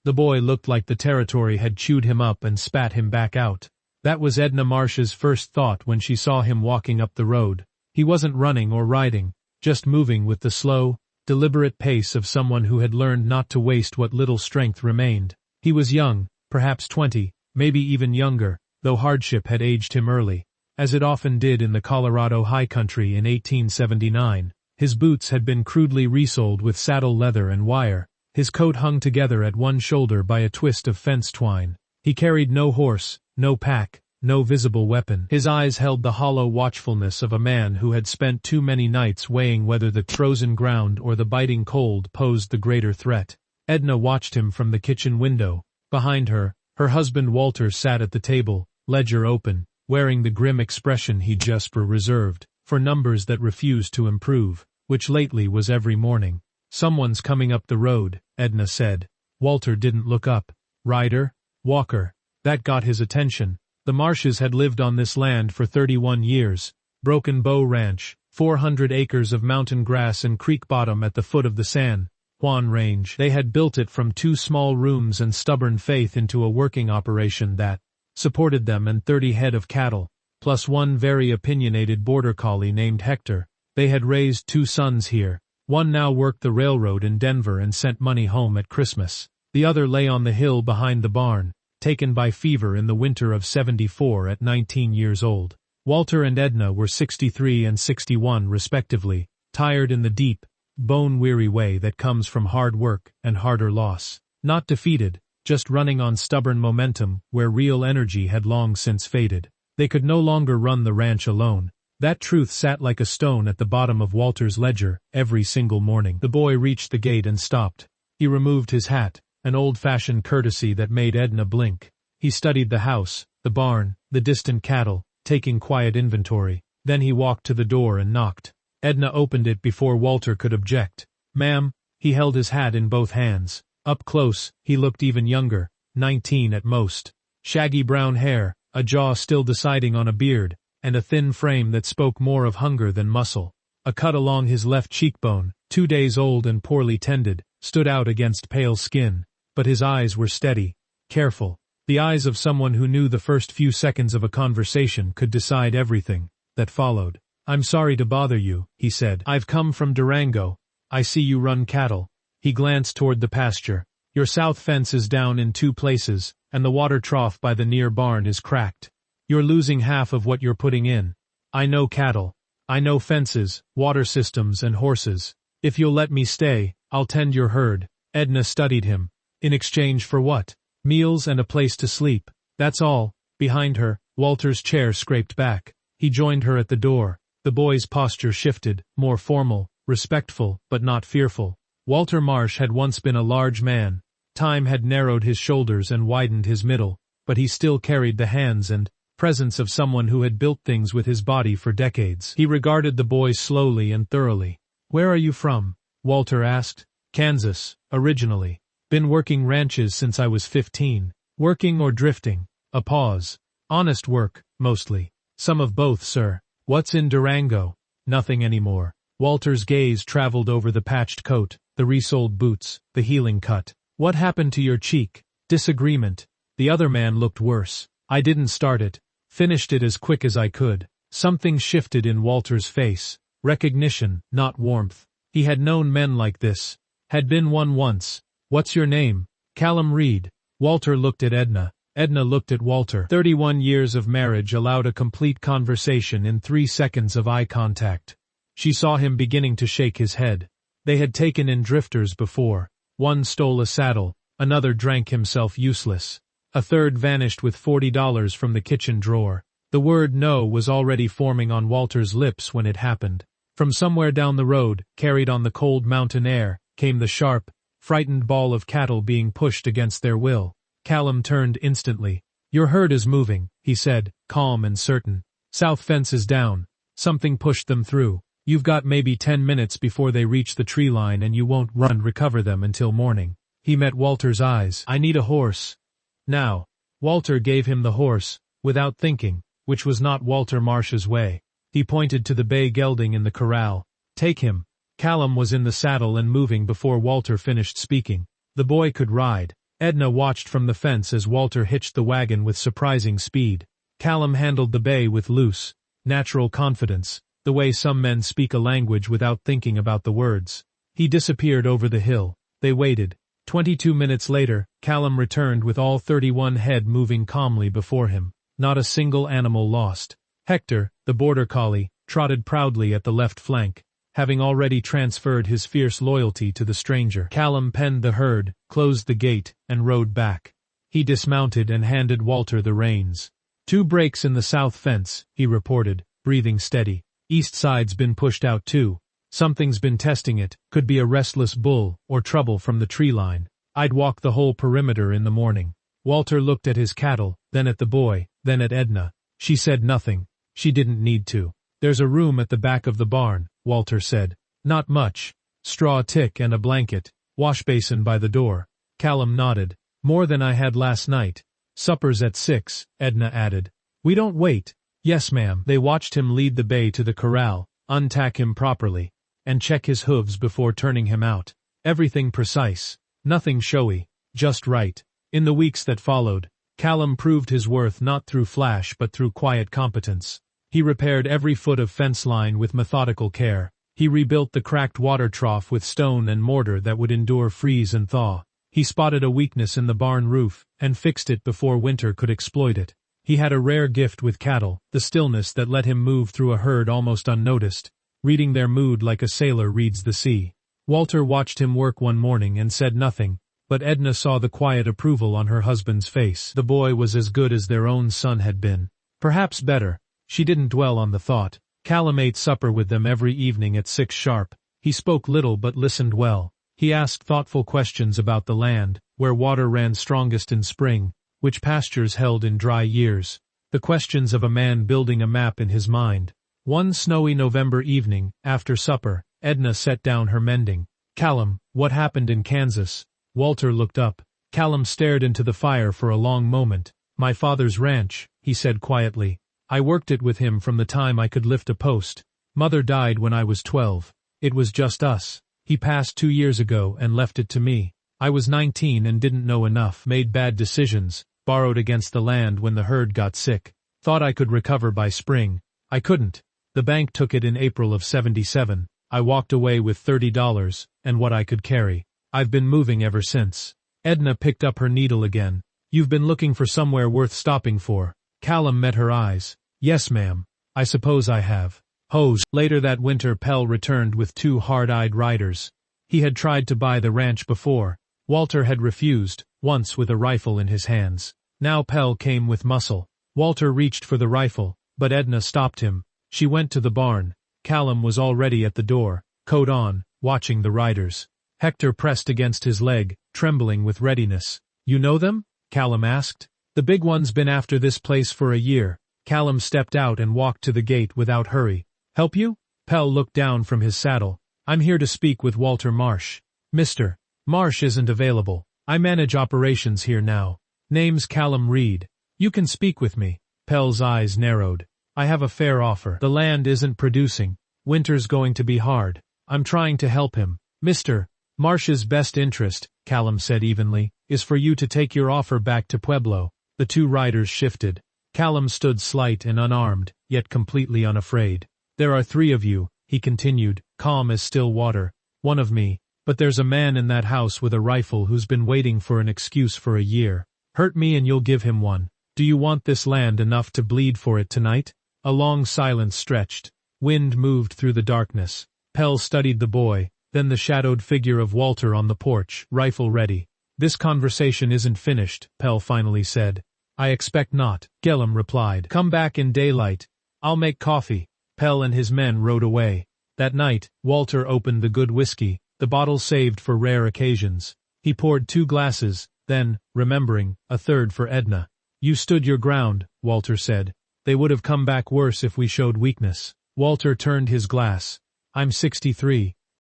The boy looked like the territory had chewed him up and spat him back out. That was Edna Marsh's first thought when she saw him walking up the road. He wasn't running or riding, just moving with the slow, deliberate pace of someone who had learned not to waste what little strength remained. He was young, perhaps 20, maybe even younger, though hardship had aged him early, as it often did in the Colorado high country in 1879. His boots had been crudely resoled with saddle leather and wire. His coat hung together at one shoulder by a twist of fence twine. He carried no horse, no pack, no visible weapon. His eyes held the hollow watchfulness of a man who had spent too many nights weighing whether the frozen ground or the biting cold posed the greater threat. Edna watched him from the kitchen window. Behind her, her husband Walter sat at the table, ledger open, wearing the grim expression he just reserved for numbers that refused to improve, which lately was every morning. "Someone's coming up the road," Edna said. Walter didn't look up. "Rider? Walker?" That got his attention. The Marshes had lived on this land for 31 years. Broken Bow Ranch, 400 acres of mountain grass and creek bottom at the foot of the San Juan Range. They had built it from 2 small rooms and stubborn faith into a working operation that supported them and 30 head of cattle, plus one very opinionated border collie named Hector. They had raised 2 sons here. One now worked the railroad in Denver and sent money home at Christmas. The other lay on the hill behind the barn, taken by fever in the winter of '74 at 19 years old. Walter and Edna were 63 and 61 respectively, tired in the deep, bone-weary way that comes from hard work and harder loss. Not defeated, just running on stubborn momentum where real energy had long since faded. They could no longer run the ranch alone. That truth sat like a stone at the bottom of Walter's ledger every single morning. The boy reached the gate and stopped. He removed his hat, an old-fashioned courtesy that made Edna blink. He studied the house, the barn, the distant cattle, taking quiet inventory. Then he walked to the door and knocked. Edna opened it before Walter could object. "Ma'am." He held his hat in both hands. Up close, he looked even younger, 19 at most. Shaggy brown hair, a jaw still deciding on a beard, and a thin frame that spoke more of hunger than muscle. A cut along his left cheekbone, 2 days old and poorly tended, stood out against pale skin, but his eyes were steady, careful. The eyes of someone who knew the first few seconds of a conversation could decide everything that followed. "I'm sorry to bother you," he said. "I've come from Durango. I see you run cattle." He glanced toward the pasture. "Your south fence is down in 2 places, and the water trough by the near barn is cracked. You're losing half of what you're putting in. I know cattle. I know fences, water systems and horses. If you'll let me stay, I'll tend your herd." Edna studied him. "In exchange for what?" "Meals and a place to sleep. That's all." Behind her, Walter's chair scraped back. He joined her at the door. The boy's posture shifted, more formal, respectful, but not fearful. Walter Marsh had once been a large man. Time had narrowed his shoulders and widened his middle, but he still carried the hands and presence of someone who had built things with his body for decades. He regarded the boy slowly and thoroughly. "Where are you from?" Walter asked. "Kansas, originally. Been working ranches since I was 15. Working or drifting?" A pause. "Honest work, mostly." "Some of both, sir." "What's in Durango?" "Nothing anymore." Walter's gaze traveled over the patched coat, the resoled boots, the healing cut. "What happened to your cheek?" "Disagreement." The other man looked worse. "I didn't start it. Finished it as quick as I could." Something shifted in Walter's face. Recognition, not warmth. He had known men like this. Had been one once. "What's your name?" "Callum Reed." Walter looked at Edna. Edna looked at Walter. 31 years of marriage allowed a complete conversation in 3 seconds of eye contact. She saw him beginning to shake his head. They had taken in drifters before. One stole a saddle, another drank himself useless. A third vanished with $40 from the kitchen drawer. The word no was already forming on Walter's lips when it happened. From somewhere down the road, carried on the cold mountain air, came the sharp, frightened bawl of cattle being pushed against their will. Callum turned instantly. "Your herd is moving," he said, calm and certain. "South fence is down. Something pushed them through. You've got maybe 10 minutes before they reach the tree line and you won't recover them until morning." He met Walter's eyes. "I need a horse. Now." Walter gave him the horse, without thinking, which was not Walter Marsh's way. He pointed to the bay gelding in the corral. "Take him." Callum was in the saddle and moving before Walter finished speaking. The boy could ride. Edna watched from the fence as Walter hitched the wagon with surprising speed. Callum handled the bay with loose, natural confidence, the way some men speak a language without thinking about the words. He disappeared over the hill. They waited. 22 minutes later, Callum returned with all 31 head moving calmly before him. Not a single animal lost. Hector, the border collie, trotted proudly at the left flank, having already transferred his fierce loyalty to the stranger. Callum penned the herd, closed the gate, and rode back. He dismounted and handed Walter the reins. 2 breaks in the south fence, he reported, breathing steady. East side's been pushed out too. Something's been testing it, could be a restless bull, or trouble from the tree line. I'd walk the whole perimeter in the morning. Walter looked at his cattle, then at the boy, then at Edna. She said nothing. She didn't need to. There's a room at the back of the barn, Walter said. Not much. Straw tick and a blanket. Wash basin by the door. Callum nodded. More than I had last night. Supper's at 6, Edna added. We don't wait. Yes, ma'am. They watched him lead the bay to the corral, untack him properly, and check his hooves before turning him out. Everything precise. Nothing showy. Just right. In the weeks that followed, Callum proved his worth not through flash but through quiet competence. He repaired every foot of fence line with methodical care. He rebuilt the cracked water trough with stone and mortar that would endure freeze and thaw. He spotted a weakness in the barn roof, and fixed it before winter could exploit it. He had a rare gift with cattle, the stillness that let him move through a herd almost unnoticed, reading their mood like a sailor reads the sea. Walter watched him work one morning and said nothing, but Edna saw the quiet approval on her husband's face. The boy was as good as their own son had been. Perhaps better. She didn't dwell on the thought. Callum ate supper with them every evening at 6 sharp. He spoke little but listened well. He asked thoughtful questions about the land, where water ran strongest in spring, which pastures held in dry years. The questions of a man building a map in his mind. One snowy November evening, after supper, Edna set down her mending. Callum, what happened in Kansas? Walter looked up. Callum stared into the fire for a long moment. My father's ranch, he said quietly. I worked it with him from the time I could lift a post. Mother died when I was 12. It was just us. He passed 2 years ago and left it to me. I was 19 and didn't know enough, made bad decisions, borrowed against the land when the herd got sick. Thought I could recover by spring. I couldn't. The bank took it in April of '77. I walked away with $30, and what I could carry. I've been moving ever since. Edna picked up her needle again. You've been looking for somewhere worth stopping for. Callum met her eyes. Yes, ma'am. I suppose I have. Hose. Later that winter Pell returned with 2 hard-eyed riders. He had tried to buy the ranch before. Walter had refused, once with a rifle in his hands. Now Pell came with muscle. Walter reached for the rifle, but Edna stopped him. She went to the barn. Callum was already at the door, coat on, watching the riders. Hector pressed against his leg, trembling with readiness. You know them? Callum asked. The big one's been after this place for a year. Callum stepped out and walked to the gate without hurry. Help you? Pell looked down from his saddle. I'm here to speak with Walter Marsh. Mr. Marsh isn't available. I manage operations here now. Name's Callum Reed. You can speak with me. Pell's eyes narrowed. I have a fair offer. The land isn't producing. Winter's going to be hard. I'm trying to help him. Mr. Marsh's best interest, Callum said evenly, is for you to take your offer back to Pueblo. The 2 riders shifted. Callum stood slight and unarmed, yet completely unafraid. There are 3 of you, he continued, calm as still water. 1 of me, but there's a man in that house with a rifle who's been waiting for an excuse for a year. Hurt me and you'll give him one. Do you want this land enough to bleed for it tonight? A long silence stretched. Wind moved through the darkness. Pell studied the boy, then the shadowed figure of Walter on the porch, rifle ready. This conversation isn't finished, Pell finally said. I expect not, Callum replied. Come back in daylight. I'll make coffee. Pell and his men rode away. That night, Walter opened the good whiskey, the bottle saved for rare occasions. He poured 2 glasses, then, remembering, a third for Edna. You stood your ground, Walter said. They would have come back worse if we showed weakness. Walter turned his glass. I'm 63,